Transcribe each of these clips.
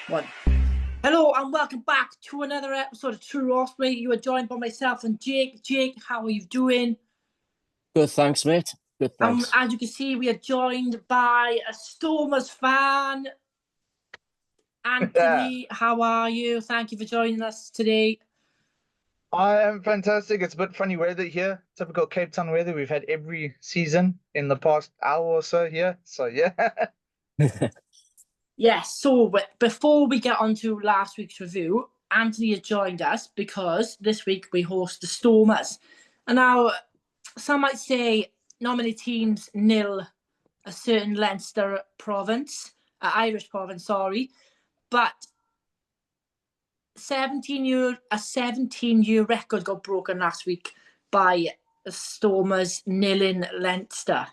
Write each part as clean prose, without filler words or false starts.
One. Hello and welcome back to another episode of True Osprey. You are joined by myself and Jake. Jake, how are you doing? Good, thanks, mate. Good, thanks. As you can see, we are joined by a Stormers fan. Anthony, how are you? Thank you for joining us today. I am fantastic. It's a bit funny weather here. Typical Cape Town weather we've had every season in the past hour or so here. So, yeah. Yes, so before we get on to last week's review, Anthony has joined us because this week we host the Stormers. And now, some might say not many teams nil a certain Leinster province, Irish province, sorry. But a 17-year record got broken last week by the Stormers nilling Leinster.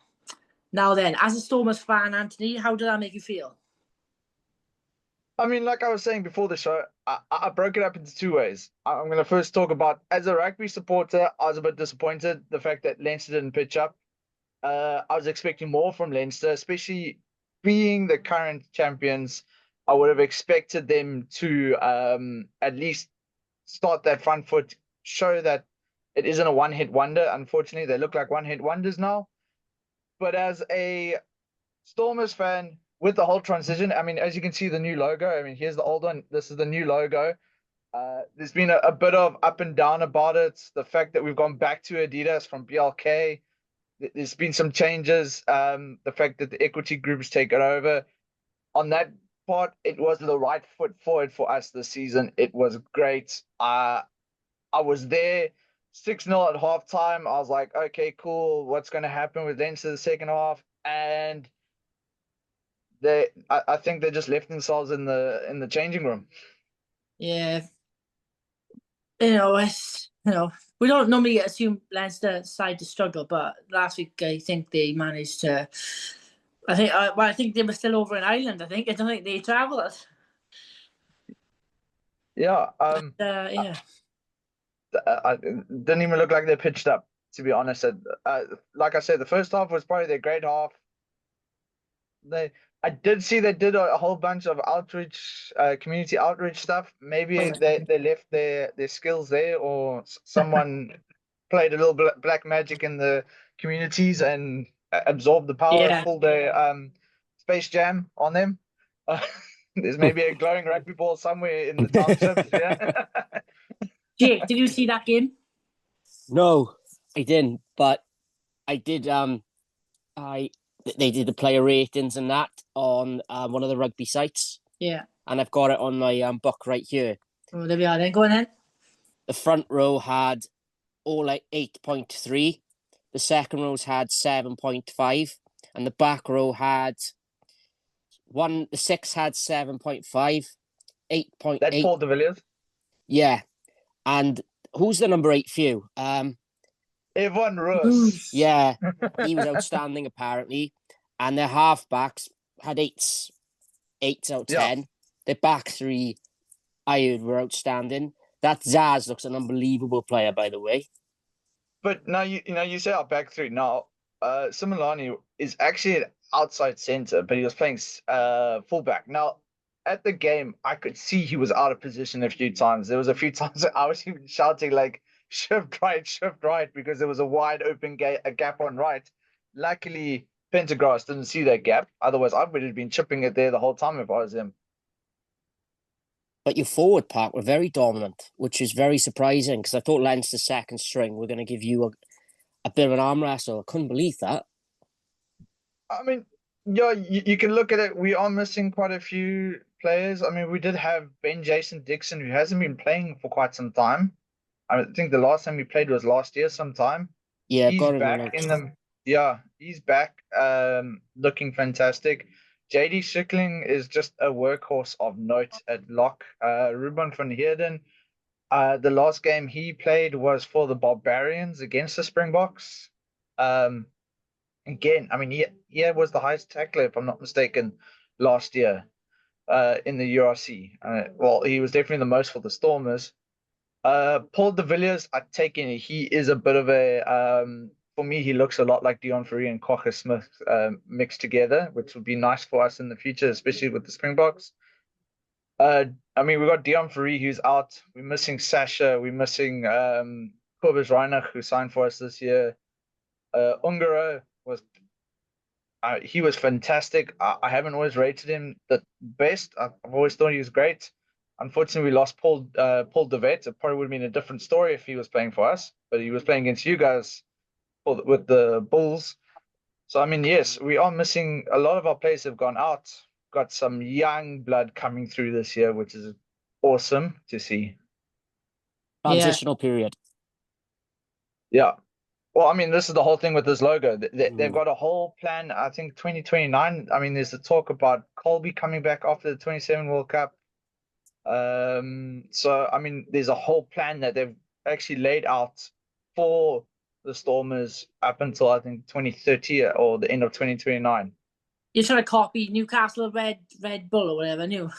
Now then, as a Stormers fan, Anthony, how did that make you feel? I mean, like I was saying before the show, I broke it up into two ways. I'm going to first talk about, as a rugby supporter, I was a bit disappointed the fact that Leinster didn't pitch up. I was expecting more from Leinster, especially being the current champions. I would have expected them to at least start that front foot, show that it isn't a one-hit wonder. Unfortunately, they look like one-hit wonders now. But as a Stormers fan, with the whole transition, I mean, as you can see, the new logo. I mean, here's the old one. This is the new logo. There's been a bit of up and down about it. The fact that we've gone back to Adidas from BLK. There's been some changes. The fact that the equity groups take it over. On that part, it was the right foot forward for us this season. It was great. I was there 6-0 at halftime. I was like, okay, cool. What's going to happen with Leinster the second half? And I think they just left themselves in the changing room. Yeah, we don't normally assume Leinster side to struggle, but last week I think they managed to. I think they were still over in Ireland. I don't think they travelled. Yeah. Yeah. It didn't even look like they pitched up, to be honest. Like I said, the first half was probably their great half. I did see they did a whole bunch of outreach, community outreach stuff. Maybe they left their skills there, or someone played a little black magic in the communities and absorbed the power, pulled their Space Jam on them. There's maybe a glowing rugby ball somewhere in the townships. Yeah. Jake, did you see that game? No, I didn't, but I did. They did the player ratings and that on one of the rugby sites. Yeah. And I've got it on my book right here. Oh, there we are then. Go on then. The front row had all like 8.3. The second rows had 7.5. And the back row had the 6 had 7.5, 8.8. That's Paul de Villiers. Yeah. And who's the number 8 for you? Evan Roos. Yeah, he was outstanding apparently. And their halfbacks had 8s out of 10. Yeah. Their back 3, I heard, were outstanding. That Zaz looks an unbelievable player, by the way. But now you say our back 3. Now, Similani is actually an outside centre, but he was playing fullback. Now, at the game, I could see he was out of position a few times. There was a few times that I was even shouting like, shift right, because there was a wide open a gap on right. Luckily, Pendergrass didn't see that gap. Otherwise, I would have been chipping it there the whole time if I was him. But your forward pack were very dominant, which is very surprising because I thought Leinster's second string were going to give you a bit of an arm wrestle. I couldn't believe that. I mean, yeah, you can look at it. We are missing quite a few players. I mean, we did have Ben Jason Dixon, who hasn't been playing for quite some time. I think the last time he played was last year sometime. Yeah, he's back in them. Yeah, he's back, looking fantastic. JD Schickling is just a workhorse of note at lock. Ruben van Heerden, the last game he played was for the Barbarians against the Springboks. Again, I mean, he was the highest tackler, if I'm not mistaken, last year in the URC. Well, he was definitely the most for the Stormers. Paul de Villiers, I take in, he is a bit of a, for me, he looks a lot like Dion Fourie and Cocker Smith mixed together, which would be nice for us in the future, especially with the Springboks. I mean, we got Dion Faree who's out. We're missing Sasha. We're missing Corbus Reinach, who signed for us this year. Ungaro was he was fantastic. I haven't always rated him the best. I've always thought he was great. Unfortunately, we lost Paul Devet. It probably would have been a different story if he was playing for us, but he was playing against you guys with the Bulls. So I mean, yes, we are missing a lot of our players have gone out. Got some young blood coming through this year, which is awesome to see. Yeah. Transitional period. Yeah. Well, I mean, this is the whole thing with this logo. They've got a whole plan. I think 2029. I mean, there's the talk about Colby coming back after the 27 World Cup. So I mean, there's a whole plan that they've actually laid out for the Stormers up until I think 2030 or the end of 2029. You're trying to copy Newcastle Red Bull or whatever, new.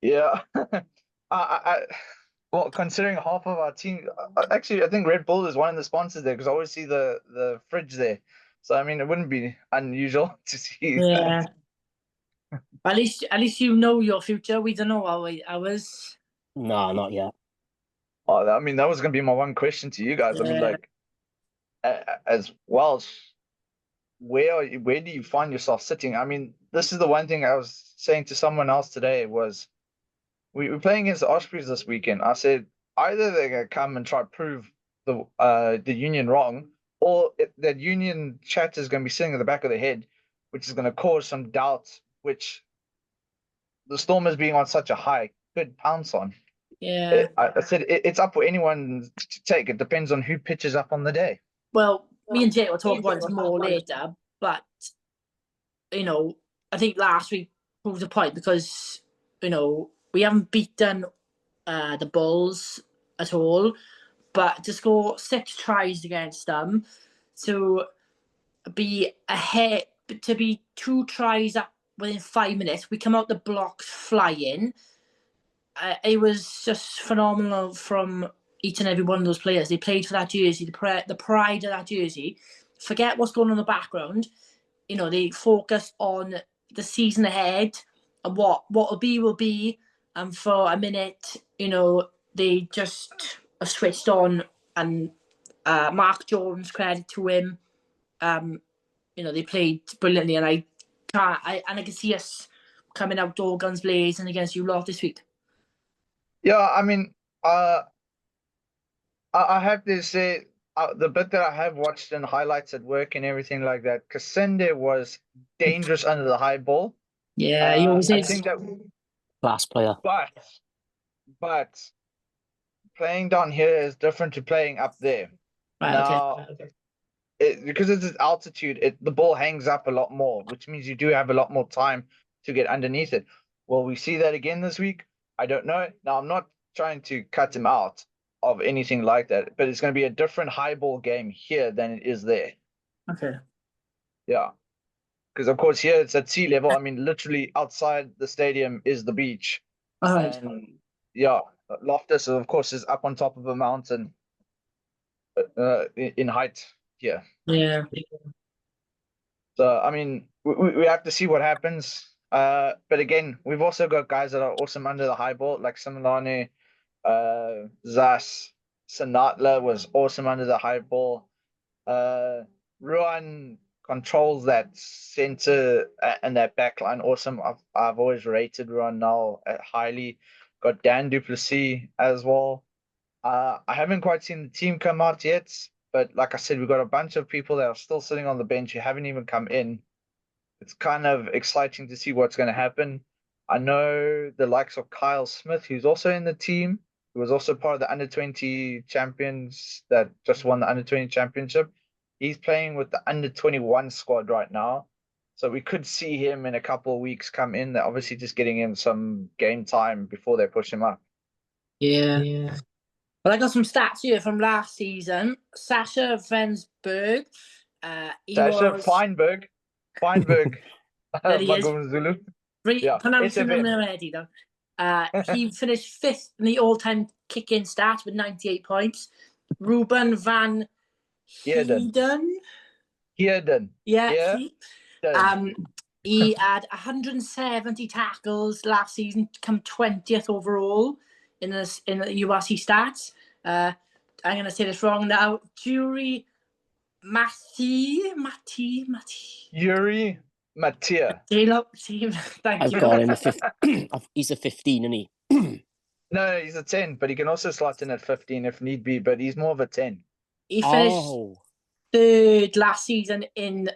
Yeah. Well, considering half of our team, actually, I think Red Bull is one of the sponsors there because I always see the fridge there. So I mean, it wouldn't be unusual to see. Yeah. At least you know your future. We don't know ours. No, not yet. Oh, I mean, that was going to be my one question to you guys. I mean, Yeah. like, as Welsh, where do you find yourself sitting? I mean, this is the one thing I was saying to someone else today was we were playing against the Ospreys this weekend. I said either they're going to come and try to prove the Union wrong, or that Union chat is going to be sitting at the back of their head, which is going to cause some doubt, which the Stormers being on such a high could pounce on. Yeah. I said it's up for anyone to take. It depends on who pitches up on the day. Well, me and Jay will talk about this more later, but I think last week proved a point because we haven't beaten the Bulls at all, but to score 6 tries against them, to be ahead, to be 2 tries up within 5 minutes, we come out the blocks flying. It was just phenomenal from each and every one of those players. They played for that jersey, the pride of that jersey. Forget what's going on in the background. They focus on the season ahead and what will be. And for a minute, they just are switched on. And Mark Jones, credit to him. They played brilliantly, and I can see us coming out all guns blazing against you lot this week. Yeah, I mean, I have to say, the bit that I have watched in highlights at work and everything like that, Kasende was dangerous under the high ball. Yeah, he always I is. think that, Class player. but playing down here is different to playing up there. Right, Now, because it's altitude, the ball hangs up a lot more, which means you do have a lot more time to get underneath it. Will we see that again this week? I don't know. Now, I'm not trying to cut him out of anything like that, but it's going to be a different high ball game here than it is there. Okay. Yeah. Because, of course, here it's at sea level. I mean, literally outside the stadium is the beach. All right. And, yeah, Loftus, of course, is up on top of a mountain in height here. Yeah. So, I mean, we have to see what happens. But again, we've also got guys that are awesome under the high ball, like Similane, Zas, Sanatla was awesome under the high ball. Ruan controls that center and that back line. Awesome. I've always rated Ruan now highly. Got Dan Duplessis as well. I haven't quite seen the team come out yet, but like I said, we've got a bunch of people that are still sitting on the bench who haven't even come in. It's kind of exciting to see what's going to happen. I know the likes of Kyle Smith, who's also in the team, who was also part of the under-20 champions that just won the under-20 championship. He's playing with the under-21 squad right now. So we could see him in a couple of weeks come in. They're obviously just getting him some game time before they push him up. Yeah. Well, I got some stats here from last season. Sasha Vensberg. Feinberg. There he is. Zulu. Pronouncing them already, though. He finished 5th in the all-time kick-in stats with 98 points. Ruben van Heerden. Heerden. Yeah. He had 170 tackles last season, come 20th overall in the URC stats. I'm going to say this wrong now. Yuri Mati. Yuri Matia. Thank I've you. got him he's a 15, isn't he? No, he's a 10, but he can also slot in at 15 if need be, but he's more of a 10. He finished Oh, third last season in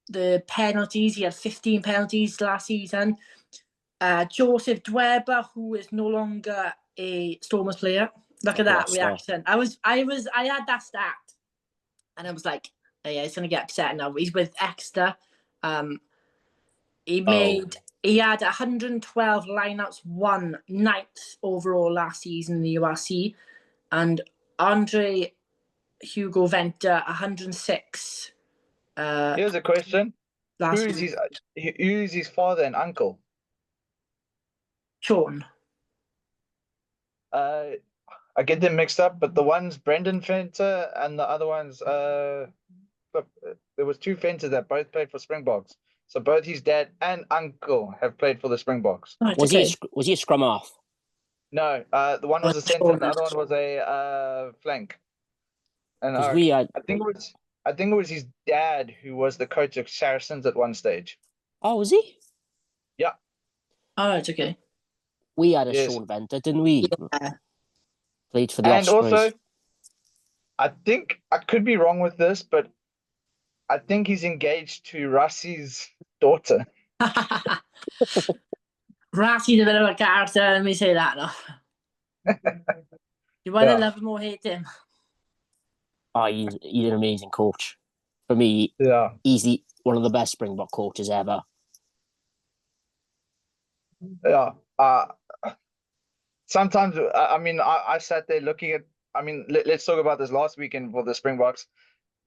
the penalties. He had 15 penalties last season. Joseph Dweber, who is no longer a Stormers player. Look at that reaction. I had that stat, and I was like, oh, yeah, he's gonna get upset now. He's with Exeter. He had 112 lineouts, won 9th overall last season in the URC, and Andre Hugo Venter 106. Here's a question. Who is his father and uncle? Sean. I get them mixed up, but the one's Brendan Venter and the other one's there was 2 Venters that both played for Springboks. So both his dad and uncle have played for the Springboks. Right, was he a scrum half? No, the one was a centre, and the other one was a flank. And I think it was his dad who was the coach of Saracens at one stage. Oh, was he? Yeah. Oh, it's okay. We had a Sean Venter, didn't we? Yeah. Played for the And Ospreys. also, I think I could be wrong with this, but I think he's engaged to Russie's daughter. Rassie's a bit of a character, let me say that now. You either love him or hate him. Oh, he's an amazing coach. For me, he's one of the best Springbok coaches ever. Yeah. Sometimes, I sat there looking at, let's talk about this last weekend for the Springboks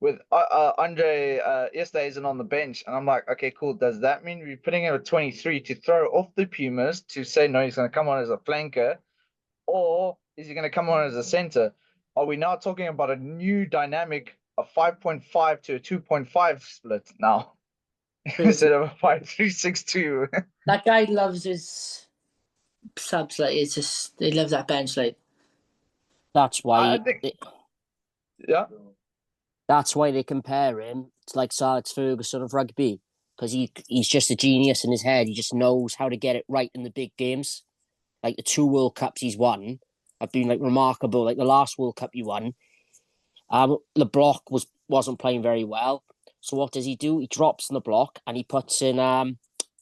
with Andre Easthuizen on the bench. And I'm like, okay, cool. Does that mean we're putting him at 23 to throw off the Pumas to say, no, he's going to come on as a flanker? Or is he going to come on as a center? Are we now talking about a new dynamic, a 5.5 to a 2.5 split now? Instead of a 5-3-6-2. That guy loves his subs. Like, it's just, he loves that bench. Like, that's why. That's why they compare him to like Sir Alex Ferguson of rugby, because he's just a genius in his head. He just knows how to get it right in the big games. Like the 2 World Cups he's won have been like remarkable. Like the last World Cup he won, the block wasn't playing very well. So what does he do? He drops in the block and he puts in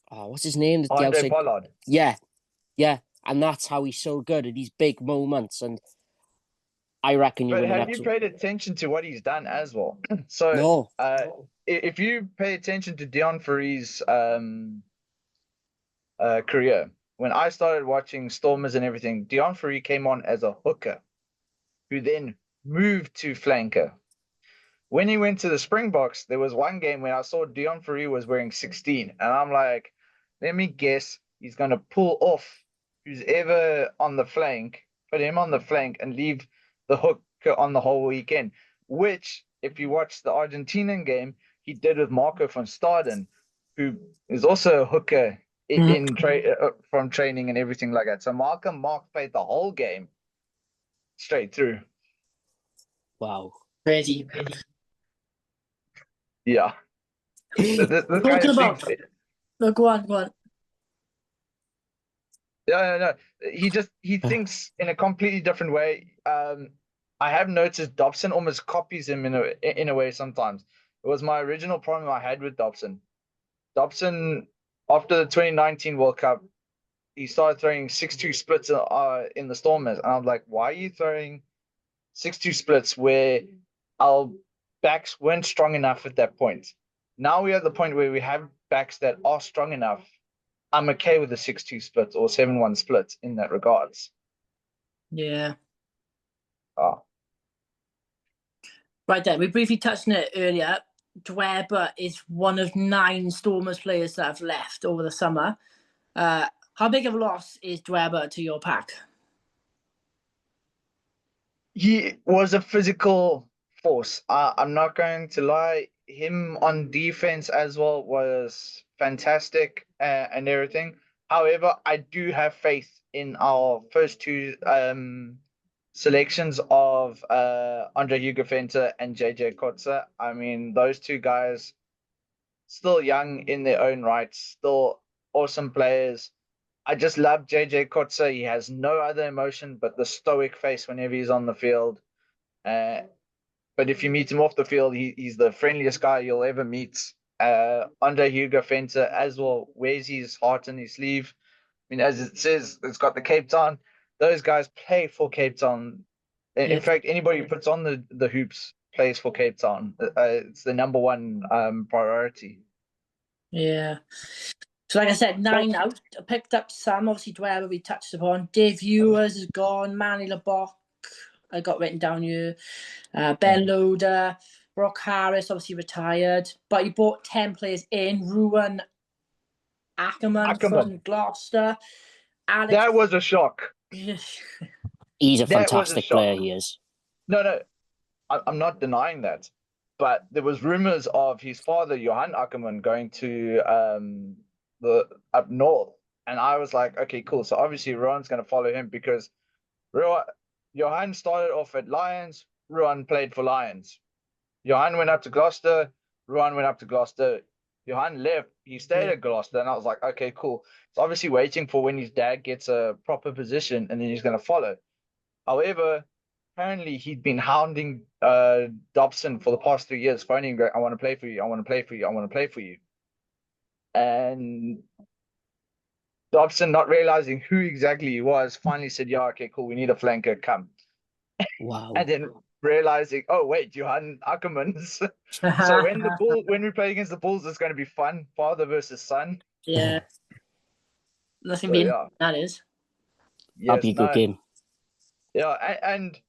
what's his name? Andre Pollard. Yeah, and that's how he's so good at these big moments. And I reckon But have you paid attention to what he's done as well? So no. If you pay attention to Deon Foury's career, when I started watching Stormers and everything, Deon Foury came on as a hooker, who then moved to flanker. When he went to the Springboks, there was one game when I saw Deon Foury was wearing 16, and I'm like, let me guess, he's going to pull off who's ever on the flank, put him on the flank, and leave the hooker on the whole weekend. Which, if you watch the Argentinian game, he did with Marco van Staden, who is also a hooker from training and everything like that. So Mark played the whole game straight through. Wow. crazy. Yeah. This Talking about... No, go on. No. He thinks in a completely different way. I have noticed Dobson almost copies him in a way sometimes. It was my original problem I had with Dobson. Dobson, after the 2019 World Cup, he started throwing 6-2 splits in the Stormers. And I'm like, why are you throwing 6-2 splits where our backs weren't strong enough at that point? Now we're at the point where we have backs that are strong enough. I'm okay with the 6-2 split or 7-1 split in that regards. Yeah. Oh. Right then, we briefly touched on it earlier. Dweber is one of 9 Stormers players that have left over the summer. How big of a loss is Dweber to your pack? He was a physical force. I'm not going to lie. him on defense as well was fantastic and everything. However, I do have faith in our first two selections of Andre Hugo Fenter and JJ Kotze. I mean, those two guys still young in their own right, still awesome players. I just love JJ Kotze. He has no other emotion but the stoic face whenever he's on the field. Uh, but if you meet him off the field, he's the friendliest guy you'll ever meet. Andre Hugo Fenter as well wears his heart in his sleeve. I mean, as it says, it's got the Cape Town. Those guys play for Cape Town. In fact, anybody who puts on the hoops plays for Cape Town. It's the number one priority. Yeah. So like I said, 9 out. I picked up some, obviously, wherever we touched upon. Dave Ewers is gone. Manny LeBoc, I got written down here. Ben Loader. Brock Harris, obviously retired. But he brought 10 players in. Ruan Ackerman from Gloucester. Alex... That was a shock. He's a fantastic player, he is. No, I'm not denying that. But there was rumors of his father, Johan Ackerman, going to the up north. And I was like, okay, cool. So obviously Ruan's going to follow him because Johan started off at Lions. Ruan played for Lions. Johan went up to Gloucester. Ruan went up to Gloucester. Johan left. He stayed at Gloucester. And I was like, okay, cool. So obviously waiting for when his dad gets a proper position and then he's going to follow. However, apparently he'd been hounding Dobson for the past 3 years, phoning, I want to play for you, I want to play for you, I want to play for you. And Dobson, not realizing who exactly he was, finally said, yeah, okay, cool, we need a flanker, come. Wow. And then realizing, oh, wait, Johan Ackermans. So when we play against the Bulls, it's going to be fun, father versus son. Yeah. Nothing being that is. That'll be a good game. Yeah, and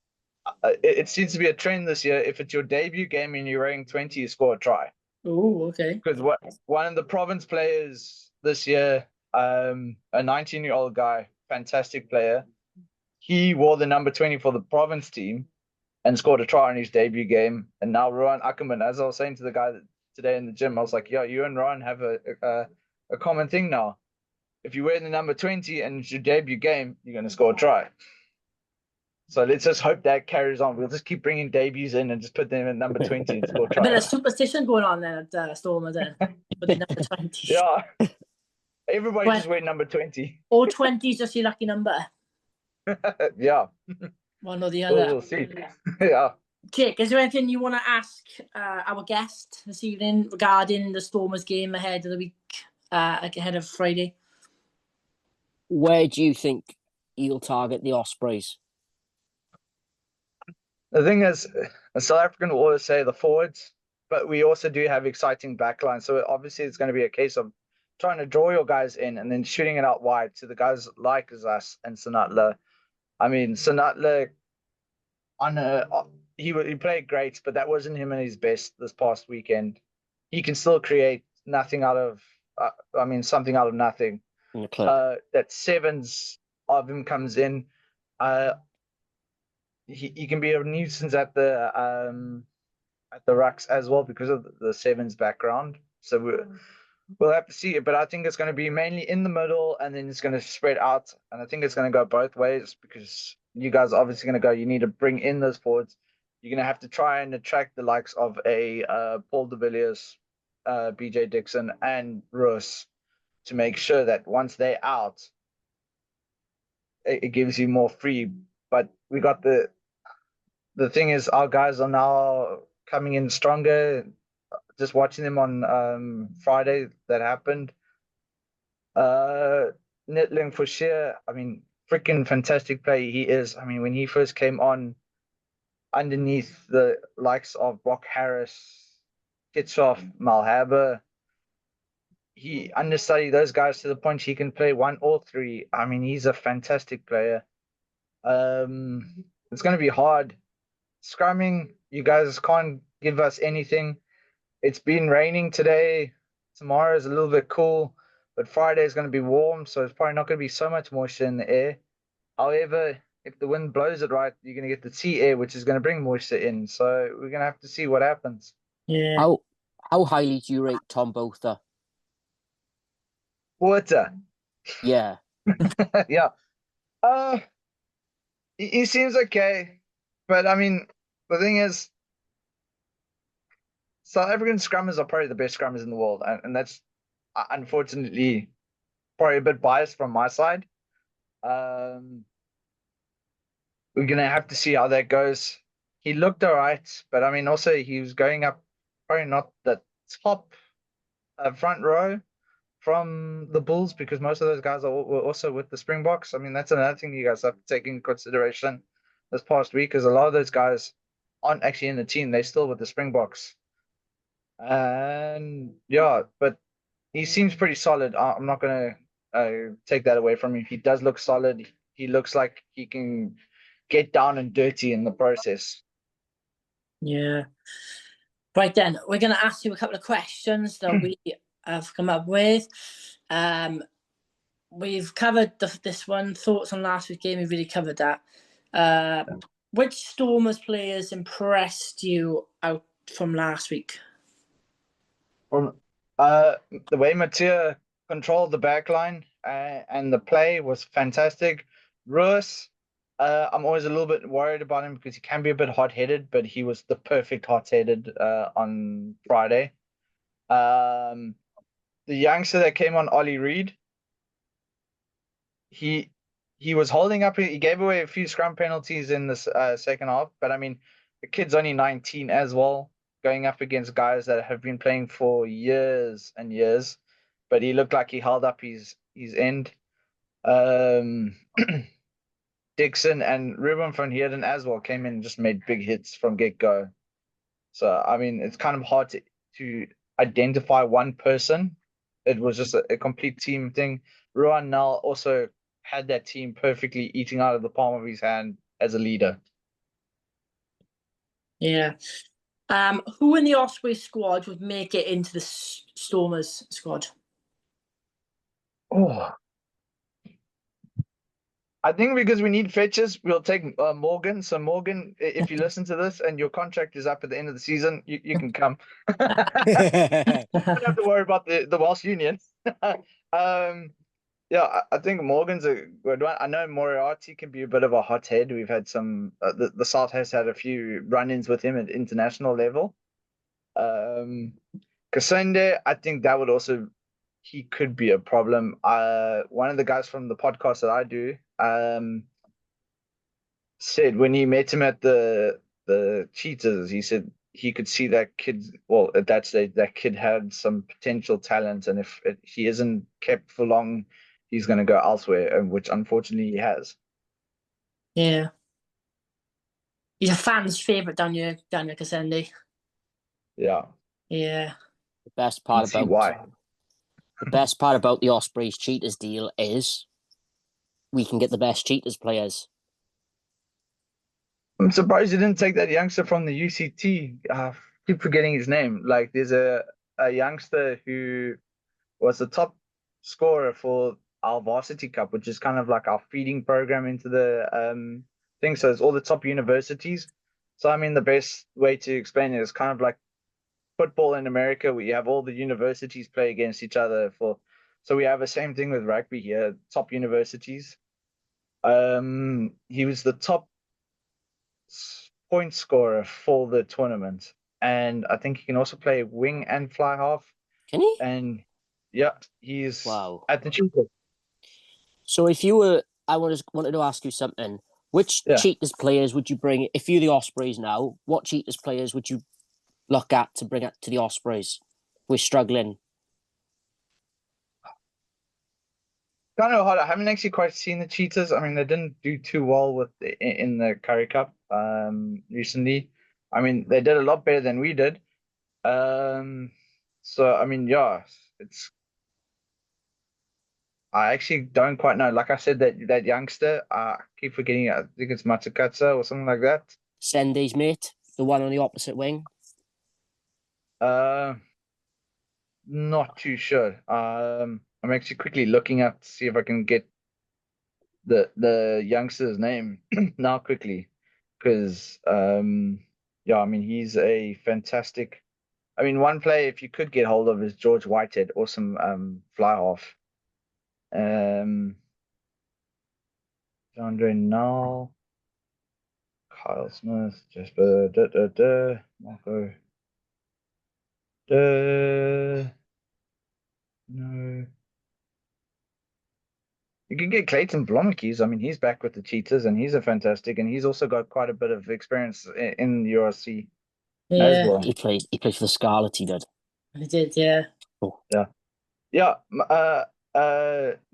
it seems to be a trend this year. If it's your debut game and you're ranking 20, you score a try. Oh, okay. Because one of the province players this year, a 19-year-old guy, fantastic player, he wore the number 20 for the province team and scored a try in his debut game. And now Rowan Ackerman, as I was saying to the guy today in the gym, I was like, yeah, you and Rowan have a common thing now. If you wear the number 20 and it's your debut game, you're going to score a try. So let's just hope that carries on. We'll just keep bringing debuts in and just put them at number 20 and score tries. A bit of superstition going on there at Stormers then. With the number 20. Yeah. Everybody just wear number 20. Or 20 is just your lucky number. Yeah. One or the other. We'll see. Yeah. Jake, is there anything you want to ask our guest this evening regarding the Stormers game ahead of the week, ahead of Friday? Where do you think you'll target the Ospreys? The thing is, a South African will always say the forwards, but we also do have exciting backlines. So obviously it's going to be a case of trying to draw your guys in and then shooting it out wide to the guys like us and Sanatla. I mean, Sanatla, he played great, but that wasn't him at his best this past weekend. He can still create something out of nothing. That sevens of him comes in. He can be a nuisance at the rucks as well because of the sevens background. So we'll have to see it, but I think it's going to be mainly in the middle and then it's going to spread out. And I think it's going to go both ways because you guys are obviously going to go, you need to bring in those forwards. You're going to have to try and attract the likes of a Paul de Villiers, BJ Dixon and Roos to make sure that once they're out, it gives you more free. But we got the thing is our guys are now coming in stronger. Just watching them on Friday that happened. Nitling for sure. I mean, freaking fantastic play he is. I mean, when he first came on underneath the likes of Brock Harris, Kitshoff, Malhaber, he understudied those guys to the point he can play one or three. I mean, he's a fantastic player. It's going to be hard. Scrumming, you guys can't give us anything. It's been raining today. Tomorrow is a little bit cool, but Friday is going to be warm, so it's probably not going to be so much moisture in the air. However, if the wind blows it right, you're going to get the sea air, which is going to bring moisture in. So we're going to have to see what happens. Yeah. How highly do you rate Tom Botha? Water. Yeah. Yeah. Uh, he seems okay, but I mean, the thing is, South African scrummers are probably the best scrummers in the world, and that's unfortunately probably a bit biased from my side. Um, we're gonna have to see how that goes. He looked all right, but I mean, also he was going up probably not the top front row from the Bulls because most of those guys were also with the Springboks. I mean, that's another thing you guys have to take in consideration this past week, because a lot of those guys aren't actually in the team; they're still with the Springboks. And yeah, but he seems pretty solid. I'm not gonna take that away from him. He does look solid. He looks like he can get down and dirty in the process. Yeah. Right then, we're going to ask you a couple of questions that we have come up with. We've covered this one. Thoughts on last week's game? We've really covered that. Which Stormers players impressed you out from last week? From the way Mattia controlled the back line and the play was fantastic. Russ, I'm always a little bit worried about him because he can be a bit hot-headed, but he was the perfect hot-headed on Friday. The youngster that came on, Ollie Reed, he he was holding up. He gave away a few scrum penalties in the second half, but I mean, the kid's only 19 as well, going up against guys that have been playing for years and years. But he looked like he held up his end. Um, Dixon and Ruben van Heerden as well came in and just made big hits from get go. So I mean, it's kind of hard to identify one person. It was just a complete team thing. Ruan Nal also had that team perfectly eating out of the palm of his hand as a leader. Yeah. Who in the Osprey squad would make it into the Stormers squad? Oh, I think because we need fetches, we'll take Morgan. So Morgan, if you listen to this and your contract is up at the end of the season, you can come. Don't have to worry about the Welsh Union. Yeah, I think Morgan's a good one. I know Moriarty can be a bit of a hothead. We've had some, the South has had a few run-ins with him at international level. Kasende, I think that would also, he could be a problem. One of the guys from the podcast that I do, said when he met him at the Cheetahs, he said he could see that kid. Well, at that stage, that kid had some potential talent, and if he isn't kept for long, he's going to go elsewhere, which unfortunately he has. Yeah. He's a fan's favourite, Daniel Kasende. Yeah, Yeah. The best I part see about why. the best part about the Ospreys Cheetahs deal is we can get the best Cheetahs players. I'm surprised you didn't take that youngster from the UCT. Keep forgetting his name. Like, there's a youngster who was the top scorer for our varsity cup, which is kind of like our feeding program into the thing. So it's all the top universities. So I mean, the best way to explain it is kind of like football in America, where you have all the universities play against each other for. So we have the same thing with rugby here, top universities. He was the top point scorer for the tournament, and I think he can also play wing and fly half. Can he? And yeah, he's Wow. at the Cheetahs. So if you were, I wanted to ask you something. Which Yeah. Cheetahs players would you bring if you're the Ospreys now? What Cheetahs players would you look at to bring it to the Ospreys? We're struggling. Kind of hard. I haven't actually quite seen the Cheetahs. I mean, they didn't do too well with in the Curry Cup recently. I mean, they did a lot better than we did. So I mean, yeah, it's. I actually don't quite know. Like I said, that youngster, I keep forgetting. I think it's Matsukatsa or something like that. Senday's mate, the one on the opposite wing. Uh, Not too sure. I'm actually quickly looking up to see if I can get the youngster's name now quickly, because yeah, I mean, he's a fantastic I mean, one player if you could get hold of is George Whitehead, awesome fly half. Andre Null, Kyle Smith, Jasper, Marco, no. You can get Clayton Blommetjes. I mean, he's back with the Cheetahs, and he's a fantastic, and he's also got quite a bit of experience in the URC as Yeah, well. He played for the Scarlet, he did. he did. Yeah. Oh, Yeah,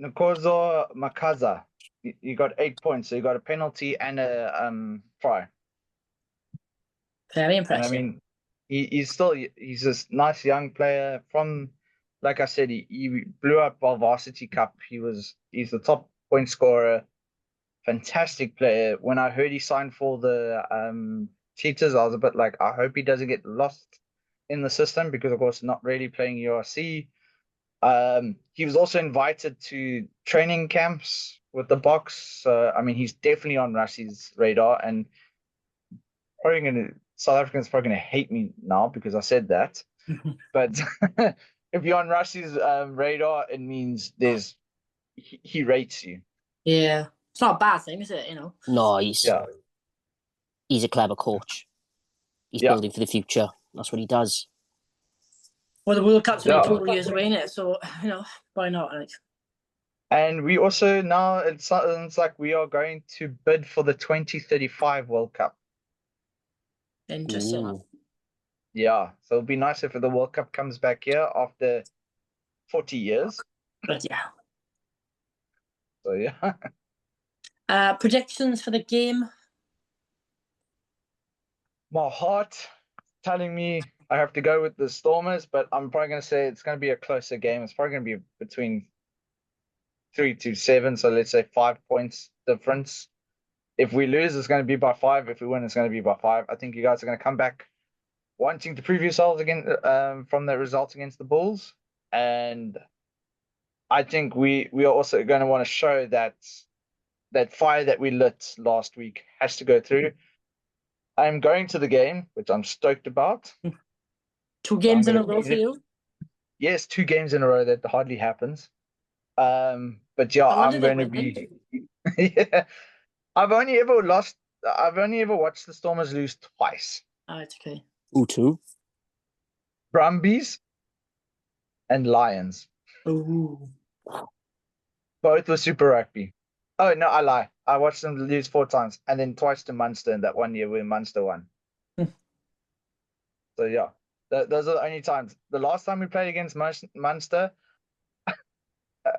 Nkozo Makaza, you got 8 points, so you got a penalty and a try. Very And I impressive. mean, he's this nice young player from, like I said, he blew up our varsity cup. He's the top point scorer, fantastic player. When I heard he signed for the Cheetahs, I was a bit like, I hope he doesn't get lost in the system because, of course, not really playing URC. He was also invited to training camps with the Box. So, I mean, he's definitely on Rusty's radar, and South Africans probably gonna hate me now because I said that. But if you're on Rusty's radar, it means he rates you. Yeah, it's not a bad thing, is it? no, Yeah, he's a clever coach. He's Yeah. building for the future. That's what he does. Well, the World Cup's only Yeah. 2 years away, innit? So why not? Like, and we also now it sounds like we are going to bid for the 2035 World Cup. interesting. Ooh. Yeah, so it'll be nice if the World Cup comes back here after 40 years. But yeah. So yeah. Predictions for the game. My heart telling me I have to go with the Stormers, but I'm probably going to say it's going to be a closer game. It's probably going to be between 3-7, so let's say 5 points difference. If we lose, it's going to be by 5. If we win, it's going to be by 5. I think you guys are going to come back wanting to prove yourselves again from the results against the Bulls, and I think we are also going to want to show that fire that we lit last week has to go through. I'm going to the game, which I'm stoked about. 2 games in a gonna row be for there. you. Yes, 2 games in a row. That hardly happens. But yeah, I wonder I'm they going to win. be. Yeah, I've only ever watched the Stormers lose twice. Oh, it's okay. Utu. Brumbies and Lions. Ooh. Both were Super Rugby. Oh no, I lie. I watched them lose 4 times, and then twice to Munster in that one year where Munster won. So yeah, those are the only times. The last time we played against Munster,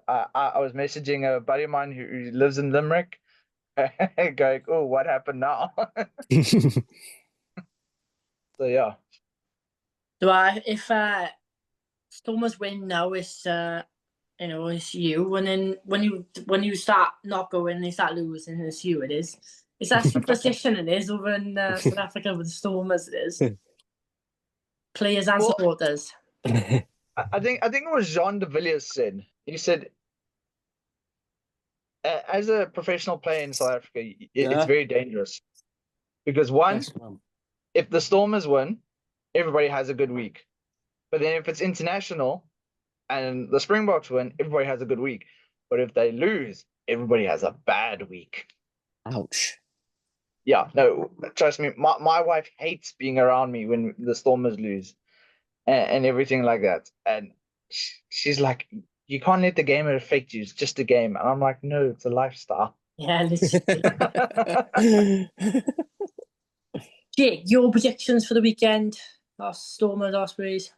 I was messaging a buddy of mine who lives in Limerick, going, "Oh, what happened now?" So yeah, If Stormers win now, it's it's you, and then when you start not going, they start losing. It's you. It is. It's that superstition. It is over in South Africa with the Stormers. It is. Players and supporters. I think it was Jean de Villiers said. He said, as a professional player in South Africa, it's very dangerous because one, if the Stormers win, everybody has a good week. But then if it's international and the Springboks win, everybody has a good week. But if they lose, everybody has a bad week. Ouch. Yeah, no, trust me, my wife hates being around me when the Stormers lose and everything like that. And she's like, you can't let the game affect you. It's just a game. And I'm like, no, it's a lifestyle. Yeah, Jake, your predictions for the weekend? Stormers, Ospreys.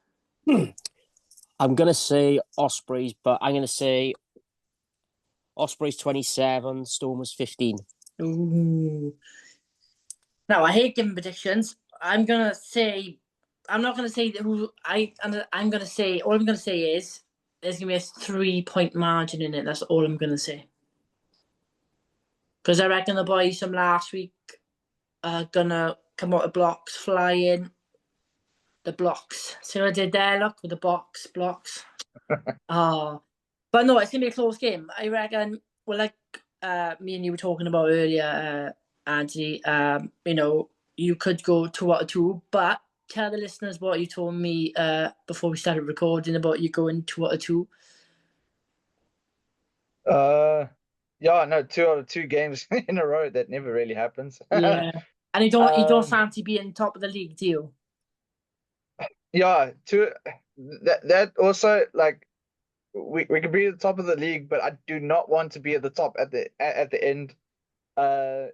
I'm going to say Ospreys, but I'm going to say Ospreys 27, Stormers 15. Ooh. Now, I hate giving predictions. I'm not gonna say who I'm gonna say. All I'm gonna say is there's gonna be a 3-point margin in it. That's all I'm gonna say. Because I reckon the boys from last week are gonna come out of blocks flying. The blocks. See what I did there? Look with the blocks. Oh, but no, it's gonna be a close game. I reckon. Well, like me and you were talking about earlier, Anthony. You could go 2 out of 2, but tell the listeners what you told me before we started recording about you going 2 out of 2. Yeah, no, 2 out of 2 games in a row. That never really happens. Yeah, and you don't Um, fancy being top of the league, do you? yeah, that also, like, we could be at the top of the league, but I do not want to be at the top at the end. Uh,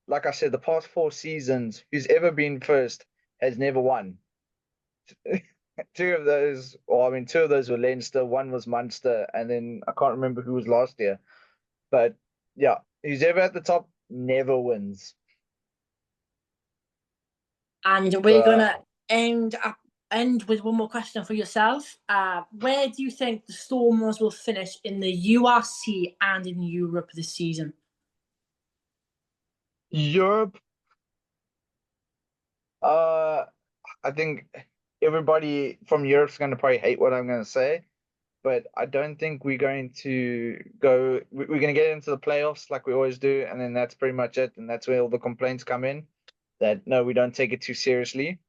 like I said, the past 4 seasons, who's ever been first has never won. 2 of those were Leinster, one was Munster, and then I can't remember who was last year. But yeah, who's ever at the top never wins. And we're gonna end with one more question for yourself. Where do you think the Stormers will finish in the URC and in Europe this season? Europe, I think everybody from Europe's going to probably hate what I'm going to say, but I don't think we're going to go. We're going to get into the playoffs like we always do, and then that's pretty much it. And that's where all the complaints come in. That no, we don't take it too seriously.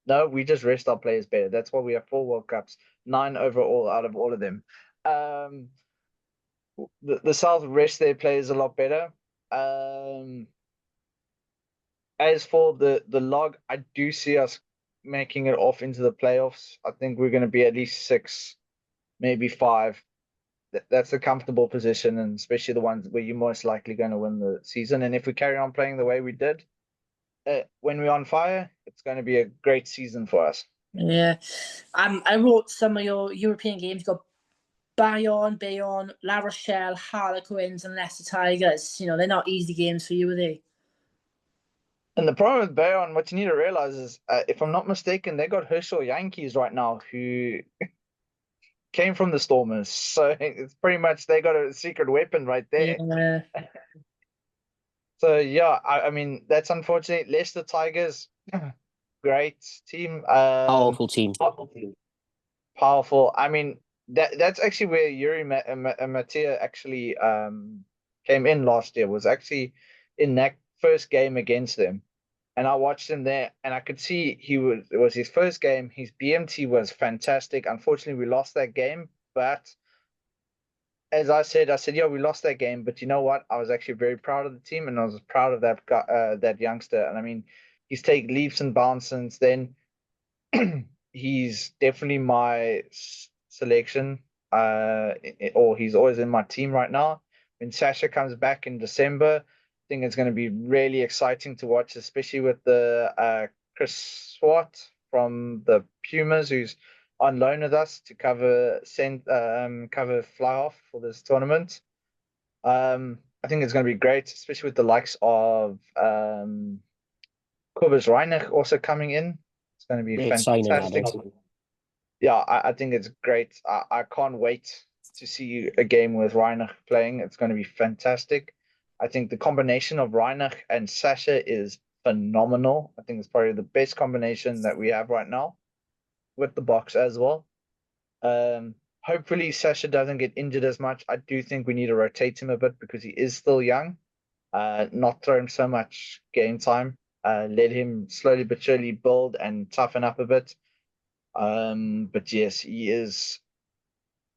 No, we just rest our players better. That's why we have 4 World Cups, 9 overall out of all of them. The South rest their players a lot better. As for the log, I do see us making it off into the playoffs. I think we're going to be at least 6, maybe 5. That's a comfortable position, and especially the ones where you're most likely going to win the season. And if we carry on playing the way we did when we're on fire, it's going to be a great season for us. Yeah, I wrote some of your European games. You got Bayonne, La Rochelle, Harlequins, and Leicester Tigers. You know, they're not easy games for you, are they? And the problem with Bayonne, what you need to realize is, if I'm not mistaken, they got Herschel Yankees right now, who came from the Stormers. So it's pretty much they got a secret weapon right there. Yeah. So yeah, I mean that's unfortunate. Leicester Tigers, great team. Powerful team. Powerful. I mean that's actually where Yuri Matia actually came in last year. Was actually in that first game against them, and I watched him there, and I could see it was his first game. His BMT was fantastic. Unfortunately, we lost that game, but as I said, yeah, we lost that game, but you know what? I was actually very proud of the team, and I was proud of that guy, that youngster. And I mean, he's taken leaps and bounds since then. He's definitely my selection, or he's always in my team right now. When Sasha comes back in December, I think it's going to be really exciting to watch, especially with the Chris Swart from the Pumas, who's on loan with us to cover fly off for this tournament. I think it's going to be great, especially with the likes of Kobus Reinach also coming in. It's going to be Great signing, fantastic. Yeah, I think it's great. I can't wait to see a game with Reinach playing. It's going to be fantastic. I think the combination of Reinach and Sasha is phenomenal. I think it's probably the best combination that we have right now with the box as well. Hopefully Sasha doesn't get injured as much. I do think we need to rotate him a bit because he is still young. Not throw him so much game time. Let him slowly but surely build and toughen up a bit. But yes, he is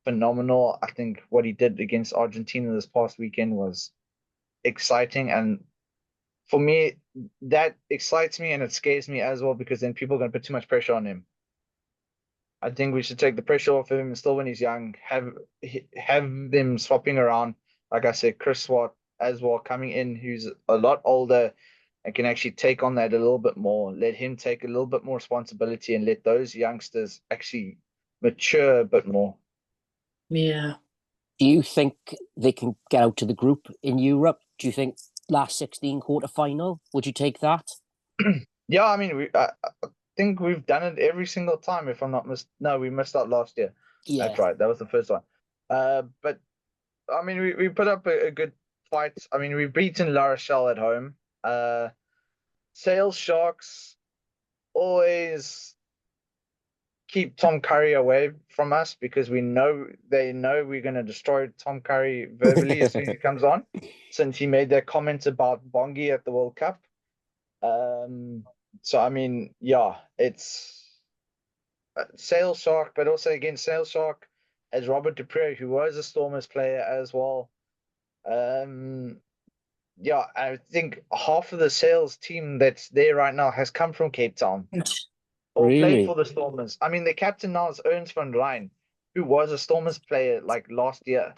phenomenal. I think what he did against Argentina this past weekend was exciting, and for me, that excites me and it scares me as well, because then people are going to put too much pressure on him. I think we should take the pressure off him still when he's young. Have them swapping around. Like I said, Chris Swart as well coming in, who's a lot older and can actually take on that a little bit more. Let him take a little bit more responsibility and let those youngsters actually mature a bit more. Yeah. Do you think they can get out to the group in Europe? Do you think last 16 quarter final? Would you take that? Yeah, I mean, I think we've done it every single time. If I'm not no, we missed out last year. Yeah. That's right. That was the first one. But I mean, we put up a good fight. I mean, we've beaten La Rochelle at home. Sales Sharks always keep Tom Curry away from us because they know we're going to destroy Tom Curry verbally as soon as he comes on, since he made that comment about Bongi at the World Cup. So I mean, yeah, it's Sale Shark, but also against Sale Shark as Robert Dupre, who was a Stormers player as well. Um, yeah, I think half of the sales team that's there right now has come from Cape Town or played Really? for the Stormers. I mean, the captain now is Ernst van Rijn, who was a Stormers player like last year.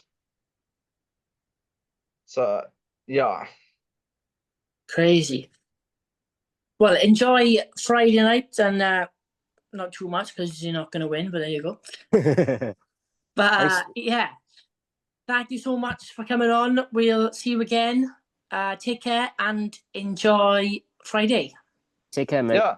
So yeah, Crazy. Well, enjoy Friday night and not too much because you're not going to win, but there you go. But yeah, thank you so much for coming on. We'll see you again. Take care and enjoy Friday. Take care, mate. yeah.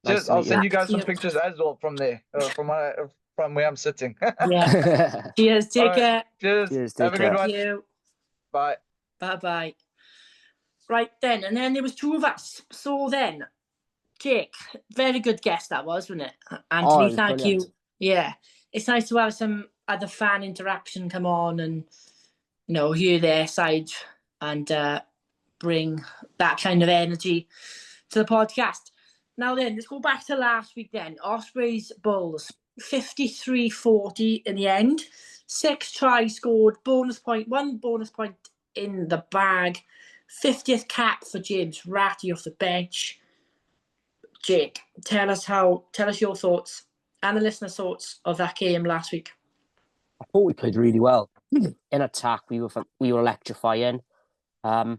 Nice Cheers. to I'll meet send you. you guys some Cheers. pictures as well from there, from where I'm sitting. Yeah. Cheers. All Take right. care. Cheers. Cheers, Have take a good care. one. Thank you. Bye. Bye-bye. Right then, and then there was two of us. So then, Jake, very good guest that was, wasn't it? Oh, Anthony, it was thank brilliant. you. Yeah. It's nice to have some other fan interaction come on and, hear their side and bring that kind of energy to the podcast. Now then, let's go back to last week then. Ospreys Bulls, 53-40 in the end. 6 tries scored, bonus point, 1 bonus point in the bag. 50th cap for James Ratty off the bench. Jake, tell us your thoughts and the listeners' thoughts of that game last week. I thought we played really well. In attack, we were electrifying. The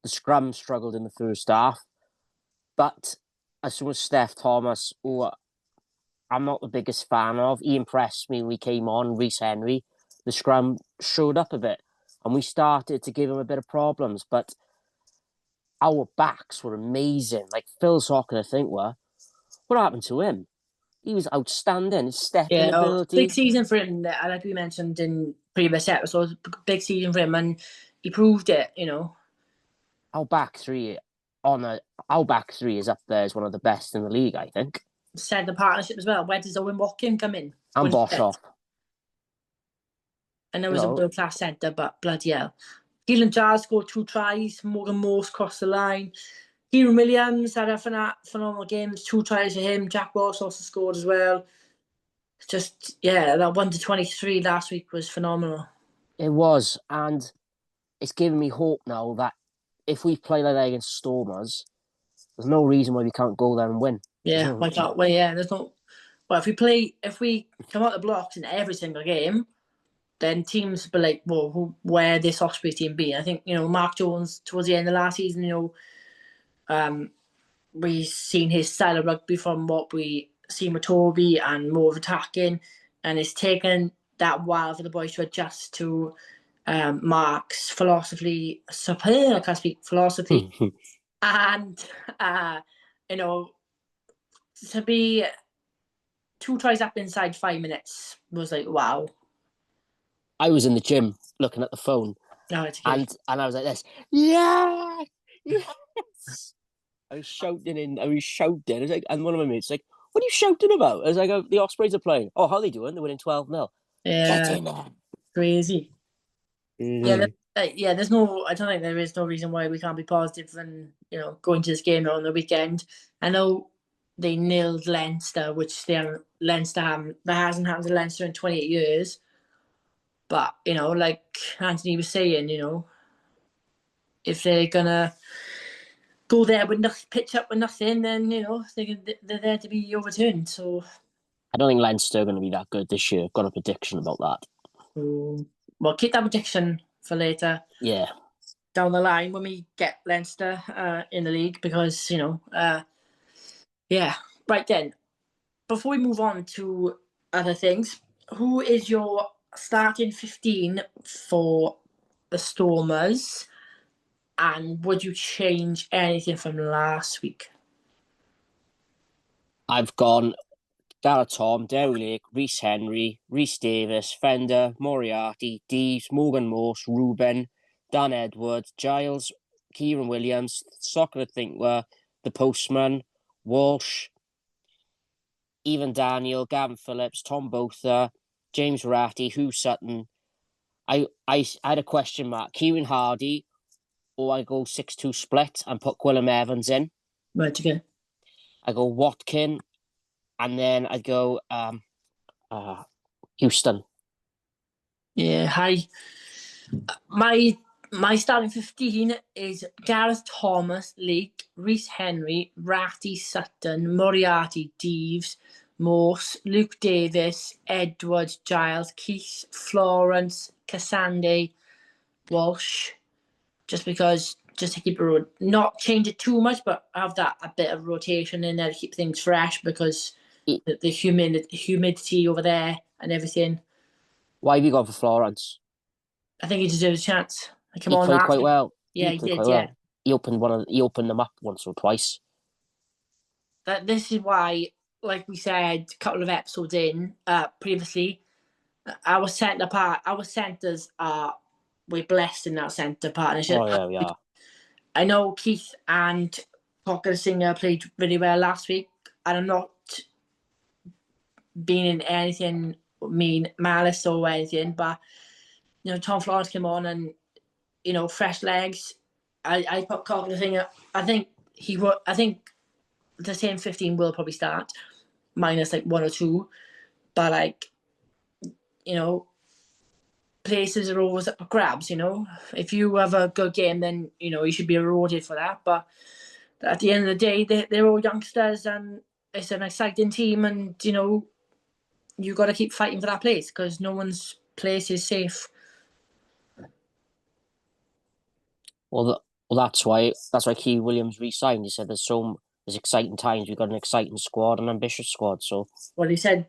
scrum struggled in the first half, but as soon as Steph Thomas, who I'm not the biggest fan of, he impressed me when he came on. Reece Henry, the scrum showed up a bit, and we started to give him a bit of problems. But our backs were amazing. Like Phil Socken, I think, what happened to him? He was outstanding. His stepping ability. Big season for him, like we mentioned in previous episodes. Big season for him, and he proved it. Our back three is up there as one of the best in the league, I think. Centre partnership as well. Where does Owen Watkin come in? And Boshoff. I know he's a world class centre, but bloody hell. Keelan Jars scored 2 tries. Morgan Morse crossed the line. Kieran Williams had a phenomenal game. 2 tries for him. Jack Ross also scored as well. Just, that 1-23 last week was phenomenal. It was, and it's given me hope now that if we play like that against Stormers, there's no reason why we can't go there and win. Yeah, why can't? Well, yeah, there's no. Well, if we come out the blocks in every single game, then teams will be like, well, where this Osprey team be? I think, Mark Jones towards the end of last season, we've seen his style of rugby from what we seen with Toby and more of attacking, and it's taken that while for the boys to adjust to Mark's philosophy. I can't speak philosophy, and to be 2 tries up inside 5 minutes was like, wow. I was in the gym looking at the phone, and I was like this, yeah, yes. I was shouting. I was like, and one of my mates was like, what are you shouting about? I was like, oh, the Ospreys are playing. Oh, how are they doing? They're winning 12-0. Yeah. Get in there. Crazy. Yeah, there's no. I don't think there is no reason why we can't be positive and going to this game on the weekend. I know they nilled Leinster, which Leinster hasn't happened to Leinster in 28 years. But like Anthony was saying, if they're gonna go there with nothing, pitch up with nothing, then they're there to be overturned. So I don't think Leinster are going to be that good this year. I've got a prediction about that. Well, keep that prediction for later. Yeah. Down the line when we get Leinster in the league, because right then. Before we move on to other things, who is your starting 15 for the Stormers, and would you change anything from last week? I've gone Garrett Tom, Derry Lake, Reece Henry, Reece Davis, Fender, Moriarty, Deves, Morgan Morse, Ruben, Dan Edwards, Giles, Kieran Williams, Soccer Thinkwer, The Postman, Walsh, even Daniel, Gavin Phillips, Tom Botha, James Ratty, Hugh Sutton. I had a question mark. Kieran Hardy, or I go 6-2 split and put Quillem Evans in. Right, okay. I go Watkin, and then I go Houston. Yeah, hi. My starting 15 is Gareth Thomas, Lake, Reese Henry, Ratty Sutton, Moriarty, Deeves, Morse, Luke Davis, Edwards, Giles, Keith, Florence, Cassande, Walsh. Just to keep it not change it too much, but have that a bit of rotation in there to keep things fresh because the humidity over there and everything. Why have you gone for Florence? I think he deserves a chance. He played quite well. Yeah, he did. Yeah, he opened them up once or twice. This is why, like we said a couple of episodes in previously, our centres are we're blessed in that centre partnership. Oh yeah, we are. I know Keith and Cocker Singer played really well last week, and I'm not being in anything malice or anything, but Tom Florence came on and fresh legs. I put Cocker Singer. I think the same 15 will probably start, minus like one or two, but places are always up for grabs. If you have a good game, then you should be rewarded for that. But at the end of the day, they're all youngsters, and it's an exciting team, and you got to keep fighting for that place because no one's place is safe. Well, that's why Key Williams re-signed. He said there's exciting times. We've got an exciting squad, an ambitious squad. So he said,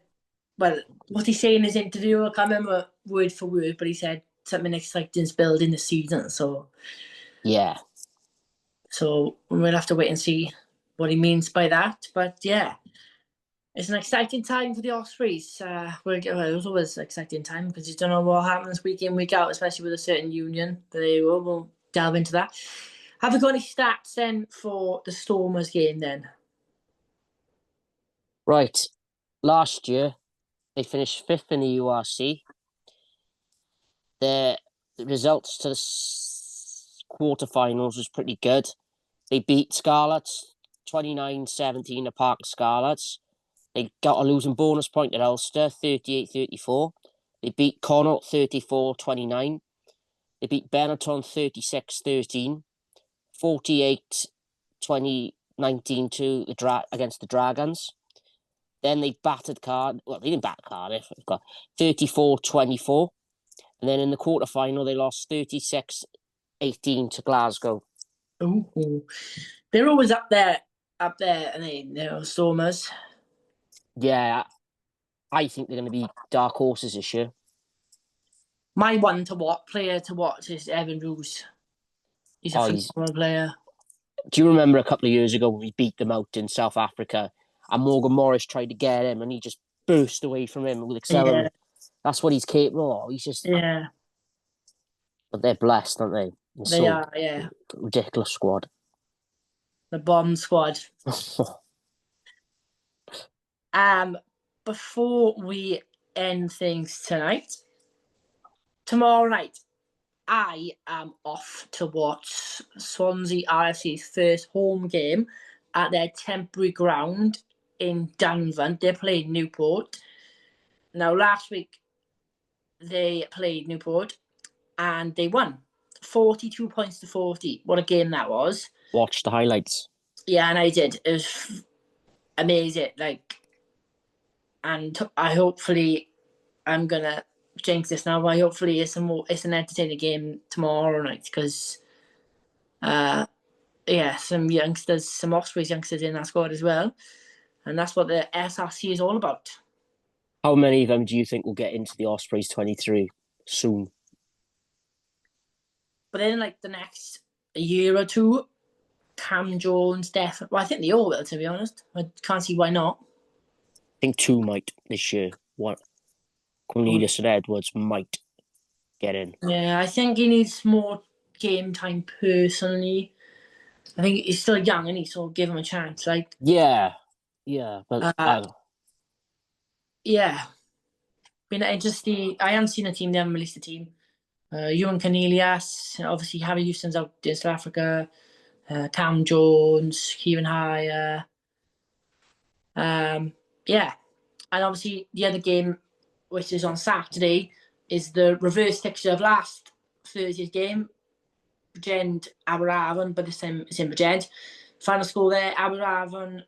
what he said in his interview, I can't remember word for word, but he said something exciting's building this season. So yeah. So we'll have to wait and see what he means by that. But yeah, it's an exciting time for the Ospreys. It's always an exciting time because you don't know what happens week in, week out, especially with a certain union. But there you go, we'll delve into that. Have you got any stats then for the Stormers game then? Right. Last year, they finished 5th in the URC. The results to the quarterfinals was pretty good. They beat Scarlets 29-17 at Park Scarlets. They got a losing bonus point at Ulster 38-34. They beat Connaught 34-29. They beat Benetton 36-13. 48-2019 against the Dragons. Then they battered Cardiff. Well, they didn't batter Cardiff. They've got 34-24. And then in the quarterfinal, they lost 36-18 to Glasgow. Ooh. They're always up there, and they, Stormers. Yeah, I think they're going to be dark horses this year. My player to watch is Evan Roos. He's a phenomenal player. Do you remember a couple of years ago when we beat them out in South Africa and Morgan Morris tried to get him and he just burst away from him with accelerant? Yeah. That's what he's capable of. He's just... Yeah. But they're blessed, aren't they? They are, yeah. Ridiculous squad. The bomb squad. Before we end things tonight, tomorrow night, I am off to watch Swansea RFC's first home game at their temporary ground in Downvant. They're playing Newport. Now, last week, they played Newport and they won 42 points to 40. What a game that was. Watch the highlights. Yeah, and I did. It was amazing. And I'm going to jinx this now, but hopefully it's an entertaining game tomorrow night because some Ospreys youngsters in that squad as well, and that's what the SRC is all about. How many of them do you think will get into the Ospreys 23 soon? But in the next year or two, Cam Jones definitely. Well, I think they all will, to be honest. I can't see why not. I think 2 might this year. What? Cornelius and Edwards might get in. Yeah, I think he needs more game time personally. I think he's still young, and so give him a chance. Yeah, but yeah. I haven't seen the team. They haven't released the team. Ewan Cornelius, obviously Harry Houston's out in South Africa. Cam Jones, Kieran Hire, Yeah, and obviously the other game, which is on Saturday, is the reverse fixture of last Thursday's game. Bridgend Aberafon, but this time it's in Bridgend. Final score there, Aberafon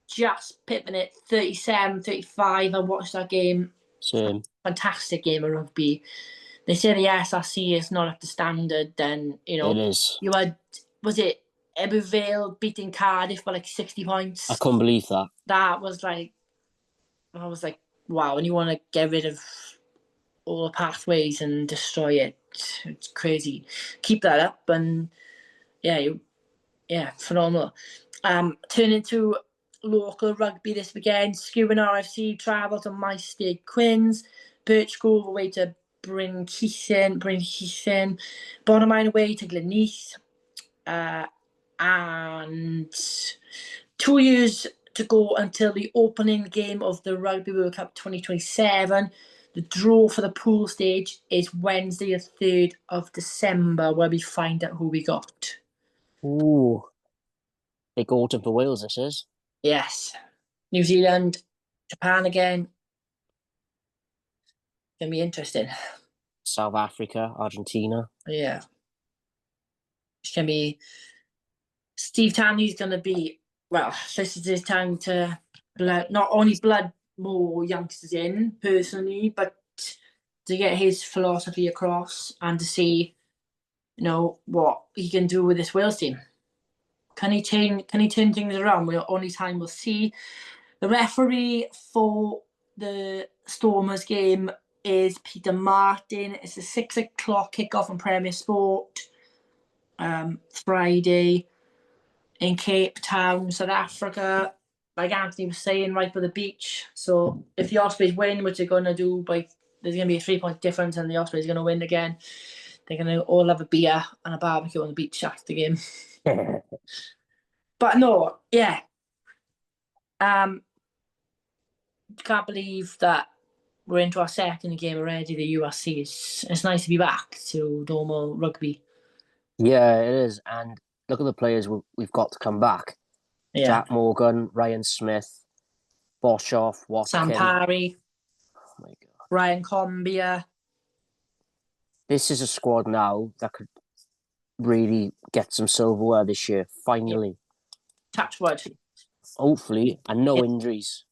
just pipping it 37-35. I watched that game. Same. Fantastic game of rugby. They say the SRC is not up to standard, then, you know. It is. You had, was it Ebervale beating Cardiff by like 60 points? I couldn't believe that. That was like, I was like, wow, and you want to get rid of all the pathways and destroy it. It's crazy. Keep that up, and phenomenal. Turning to local rugby this weekend, Skewen RFC travel to Maesteg Quins, Birchgrove away to Bryn Heathen, Bonamine away to Gleneath, and 2 years to go until the opening game of the Rugby World Cup 2027. The draw for the pool stage is Wednesday, the 3rd of December, where we find out who we got. Ooh. Big autumn for Wales, this is. Yes. New Zealand, Japan again. Gonna be interesting. South Africa, Argentina. Yeah. It's gonna be Steve Tandy's gonna be, well, this is his time to not only blood more youngsters in personally, but to get his philosophy across and to see, you know, what he can do with this Wales team. Can he turn things around? Only time we'll see. The referee for the Stormers game is Peter Martin. It's a 6 o'clock kickoff on Premier Sport, Friday in Cape Town, South Africa. Like Anthony was saying, right by the beach. So if the Ospreys win, which they're going to do, there's going to be a 3-point difference, and the Ospreys are going to win again. They're going to all have a beer and a barbecue on the beach after the game. But no, yeah. Can't believe that we're into our second game already, the URC. It's nice to be back to normal rugby. Yeah, it is. And look at the players we've got to come back. Yeah. Jack Morgan, Ryan Smith, Boshoff, Watkin. Sam Parry. Oh my God. Ryan Combia. This is a squad now that could really get some silverware this year, finally. Touch wood. Hopefully, and no injuries.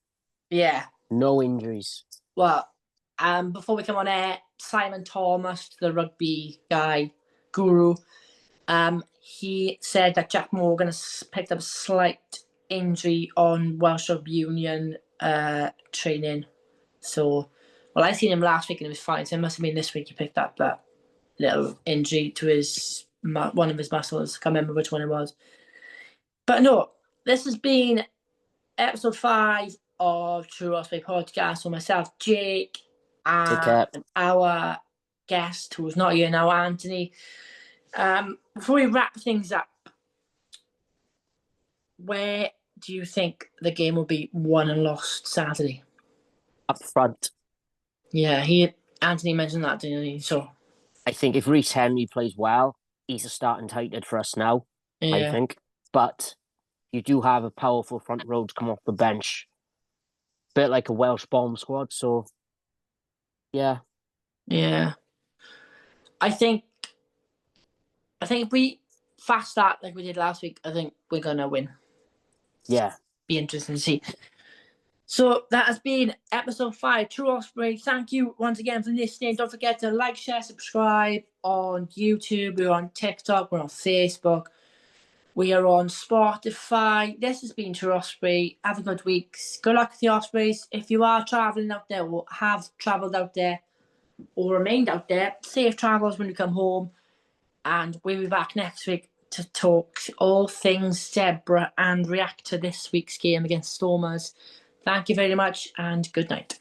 Yeah. No injuries. Well, before we come on air, Simon Thomas, the rugby guy, guru, he said that Jack Morgan has picked up a slight injury on Welsh Rugby Union training. So, well, I seen him last week and he was fine. So it must have been this week he picked up that little injury to one of his muscles. I can't remember which one it was. But no, this has been episode 5 of True Osprey Podcast with myself, Jake, and our guest, who's not here now, Anthony. Before we wrap things up, where do you think the game will be won and lost Saturday? Up front. Yeah, Anthony mentioned that, didn't he? So I think if Rhys Henry plays well, he's a starting tight for us now, I think. But you do have a powerful front row to come off the bench. Bit like a Welsh bomb squad, so yeah. Yeah. I think if we fast start like we did last week, I think we're gonna win. Yeah. Be interesting to see. So that has been episode 5, True Osprey. Thank you once again for listening. Don't forget to like, share, subscribe on YouTube. We're on TikTok. We're on Facebook. We are on Spotify. This has been True Osprey. Have a good week. Good luck with the Ospreys. If you are travelling out there or have travelled out there or remained out there, safe travels when you come home. And we'll be back next week to talk all things Zebra and react to this week's game against Stormers. Thank you very much and good night.